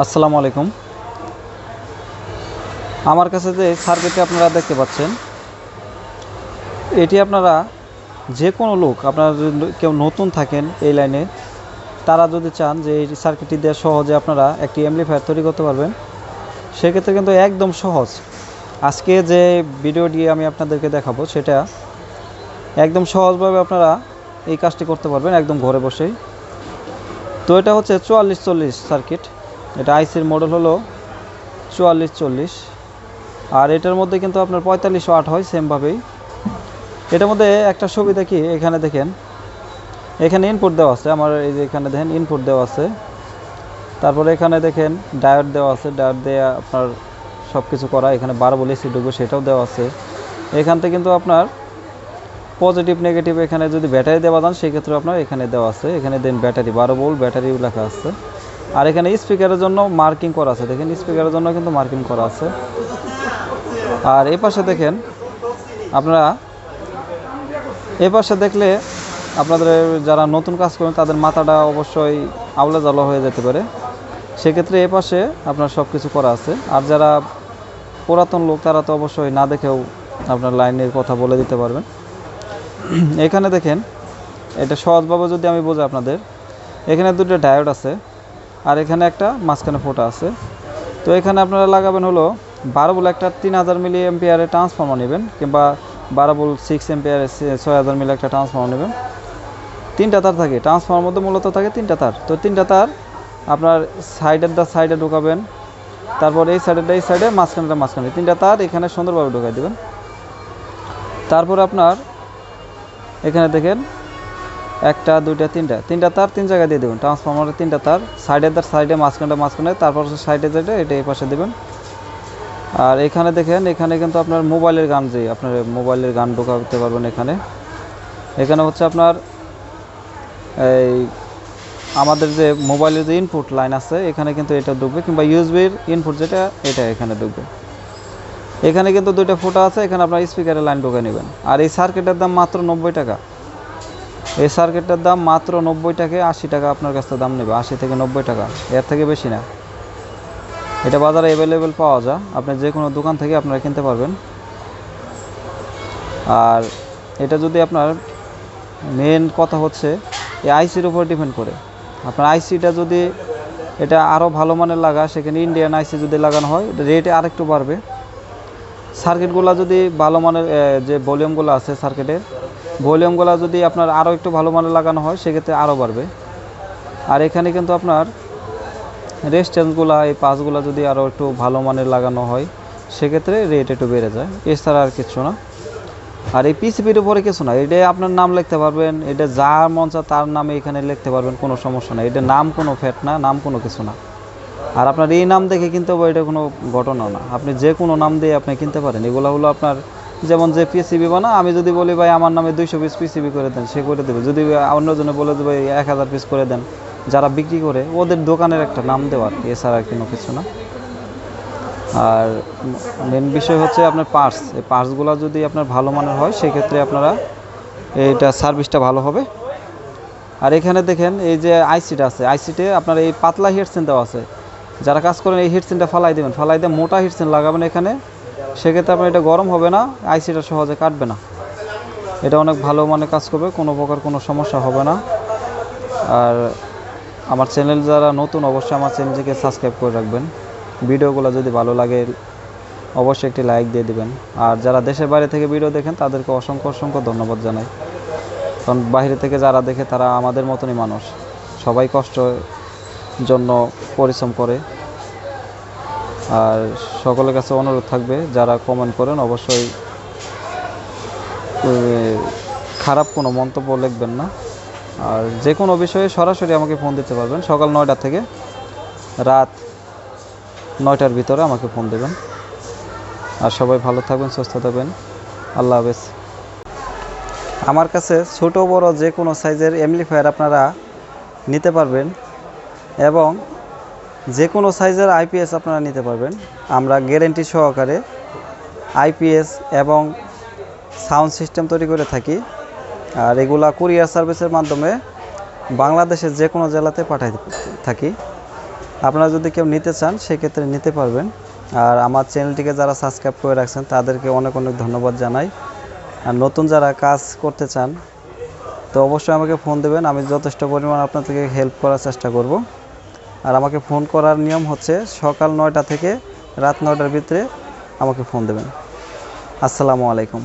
আসসালামু আলাইকুম। আমার কাছে যে সার্কিটটি আপনারা দেখতে পাচ্ছেন, এটি আপনারা যে কোনো লোক, আপনারা যদি কেউ নতুন থাকেন এই লাইনে, তারা যদি চান যে এই সার্কিটটি দিয়ে সহজে আপনারা একটি অ্যাম্পলিফায়ার তৈরি করতে পারবেন, সেক্ষেত্রে কিন্তু একদম সহজ। আজকে যে ভিডিওটি আমি আপনাদেরকে দেখাবো সেটা একদম সহজভাবে আপনারা এই কাজটি করতে পারবেন একদম ঘরে বসেই। তো এটা হচ্ছে 4440 সার্কিট। এটা আইসির মডেল হলো 4440, আর এটার মধ্যে কিন্তু আপনার 45 ওয়াট হয় সেমভাবেই। এটার মধ্যে একটা সুবিধা কি, এখানে দেখেন, এখানে ইনপুট দেওয়া আছে। আমার এই যে এখানে দেখেন ইনপুট দেওয়া আছে, তারপরে এখানে দেখেন ডায়োড দেওয়া আছে, ডায়োড দিয়ে আপনার সব কিছু করা। এখানে 12 ভোল্ট এসি ঢুকবে সেটাও দেওয়া আছে। এখানতে কিন্তু আপনার পজিটিভ নেগেটিভ, এখানে যদি ব্যাটারি দেওয়া যান সেক্ষেত্রে আপনার এখানে দেওয়া আছে। এখানে দেন ব্যাটারি 12 ভোল্ট ব্যাটারি লেখা আছে। আর এখানে স্পিকারের জন্য মার্কিং করা আছে, দেখেন স্পিকারের জন্য কিন্তু মার্কিং করা আছে। আর এই পাশে দেখেন, আপনারা এই পাশে দেখলে আপনাদের যারা নতুন কাজ করেন তাদের মাথাটা অবশ্যই আউলা জ্বালা হয়ে যেতে পারে। সেক্ষেত্রে এই পাশে আপনার সব কিছু করা আছে। আর যারা পুরাতন লোক তারা তো অবশ্যই না দেখেও আপনার লাইনের কথা বলে দিতে পারবেন। এখানে দেখেন, এটা সহজভাবে যদি আমি বোঝাই আপনাদের, এখানে দুটো ডায়োড আছে আর এখানে একটা মাঝখানে ফোটা আছে। তো এখানে আপনারা লাগাবেন হলো 12 ভোল্ট একটা 3000 মিলি এম্পিয়ারের ট্রান্সফর্মার নেবেন, কিংবা 12 ভোল্ট 6 এম্পিয়ারের 6000 মিলি একটা ট্রান্সফর্মার নেবেন। 3টা তার থাকে ট্রান্সফর্মার মধ্যে, মূলত থাকে 3টা তার। তো 3টা তার আপনার সাইডে ঢোকাবেন, তারপর এই সাইডেরটা এই সাইডে, মাঝখানেটা মাঝখানে, 3টা তার এখানে সুন্দরভাবে ঢোকাই দেবেন। তারপর আপনার এখানে দেখেন 1টা 2টা 3টা তার 3 জায়গায় দিয়ে দেবেন। ট্রান্সফর্মারের 3টা তার সাইডের তার সাইডে, মাঝখানটা মাঝখানে, তারপর সাইডে যেটা এটা এই পাশে দেবেন। আর এখানে দেখেন, এখানে কিন্তু আপনার মোবাইলের গান, যে আপনার মোবাইলের গান ঢোকাতে পারবেন। এখানে হচ্ছে আপনার এই আমাদের যে মোবাইলের যে ইনপুট লাইন আছে এখানে কিন্তু এটা ঢুকবে, কিংবা ইউএসবির ইনপুট যেটা এটা এখানে ঢুকবে। এখানে কিন্তু 2টা ফুটা আছে, এখানে আপনার স্পিকারের লাইন ঢোকা নেবেন। আর এই সার্কিটের দাম মাত্র 90 টাকা। এই সার্কিটটার দাম মাত্র 90 টাকা। 80 টাকা আপনার কাছে দাম নেবে, 80 থেকে 90 টাকা, এর থেকে বেশি না। এটা বাজারে অ্যাভেলেবেল পাওয়া যায়, আপনি যে কোনো দোকান থেকে আপনারা কিনতে পারবেন। আর এটা যদি আপনার মেন কথা হচ্ছে এই আইসির উপর ডিপেন্ড করে। আপনার আইসিটা যদি এটা আরও ভালো মানের লাগা, সেখানে ইন্ডিয়ান আইসি যদি লাগানো হয় রেটে আরেকটু বাড়বে। সার্কিটগুলো যদি ভালো মানের, যে ভলিউমগুলো আছে সার্কিটের ভলিউমগুলো যদি আপনার আরও একটু ভালো মানের লাগানো হয় সেক্ষেত্রে আরও বাড়বে। আর এখানে কিন্তু আপনার রেজিস্ট্যান্সগুলো, এই পাসগুলো যদি আরও একটু ভালো মানের লাগানো হয় সেক্ষেত্রে রেট একটু বেড়ে যায়, এছাড়া আর কিছু না। আর এই পিসিবির উপরে কিছু না, এটা আপনার নাম লিখতে পারবেন, এটা যার মন চায় তার নামে এখানে লিখতে পারবেন, কোনো সমস্যা না। এটা নাম কোনো ফ্যাট না, নাম কোনো কিছু না। আর আপনার এই নাম দেখে কিনতে হবে এটা কোনো ঘটনা না, আপনি যে কোনো নাম দিয়ে আপনি কিনতে পারেন। এগুলো হলো আপনার যেমন যে পিসিবি বানা, আমি যদি বলি ভাই আমার নামে 200 পিস পিসিবি করে দেন, সে করে দেবে। যদি অন্যজনে বলে যে ভাই 1000 পিস করে দেন, যারা বিক্রি করে ওদের দোকানের একটা নাম দেওয়ার, এছাড়া আর কোনো কিছু না। আর মেন বিষয় হচ্ছে আপনার পার্টস, এই পার্টসগুলো যদি আপনার ভালো মানের হয় সেক্ষেত্রে আপনারা এইটা সার্ভিসটা ভালো হবে। আর এখানে দেখেন এই যে আইসিটা আছে, আইসিতে আপনার এই পাতলা হিটসিন দেওয়া আছে। যারা কাজ করেন এই হিটসিনটা ফালাই দেবেন, ফালাই দিয়ে মোটা হিটসিন লাগাবেন এখানে, সেক্ষেত্রে আপনার এটা গরম হবে না, আইসিটা সহজে কাটবে না। এটা অনেক ভালো মানে কাজ করবে, কোনো প্রকার কোনো সমস্যা হবে না। আর আমার চ্যানেল যারা নতুন, অবশ্যই আমার চ্যানেলটিকে সাবস্ক্রাইব করে রাখবেন। ভিডিওগুলো যদি ভালো লাগে অবশ্যই একটি লাইক দিয়ে দিবেন। আর যারা দেশের বাইরে থেকে ভিডিও দেখেন তাদেরকে অসংখ্য অসংখ্য ধন্যবাদ জানাই, কারণ বাইরে থেকে যারা দেখে তারা আমাদের মতনই মানুষ, সবাই কষ্টের জন্য পরিশ্রম করে। আর সকলের কাছে অনুরোধ থাকবে, যারা কমেন্ট করেন অবশ্যই খারাপ কোনো মন্তব্য লিখবেন না। আর যে কোনো বিষয়ে সরাসরি আমাকে ফোন দিতে পারবেন, সকাল 9টা থেকে রাত 9টার ভিতরে আমাকে ফোন দেবেন। আর সবাই ভালো থাকবেন, সুস্থ থাকবেন। আল্লাহ হাফেজ। আমার কাছে ছোট বড় যে কোনো সাইজের অ্যাম্পলিফায়ার আপনারা নিতে পারবেন, এবং যে কোনো সাইজের আইপিএস আপনারা নিতে পারবেন। আমরা গ্যারেন্টি সহকারে আইপিএস এবং সাউন্ড সিস্টেম তৈরি করে থাকি। আর এগুলা কুরিয়ার সার্ভিসের মাধ্যমে বাংলাদেশের যে কোনো জেলাতে পাঠাই থাকি। আপনারা যদি কেউ নিতে চান সেক্ষেত্রে নিতে পারবেন। আর আমার চ্যানেলটিকে যারা সাবস্ক্রাইব করে রাখছেন তাদেরকে অনেক অনেক ধন্যবাদ জানাই। আর নতুন যারা কাজ করতে চান তো অবশ্যই আমাকে ফোন দেবেন, আমি যথেষ্ট পরিমাণ আপনাদেরকে হেল্প করার চেষ্টা করব। আর আমাকে ফোন করার নিয়ম হচ্ছে সকাল 9টা থেকে রাত 9টার ভিতরে আমাকে ফোন দেবেন। আসসালামু আলাইকুম।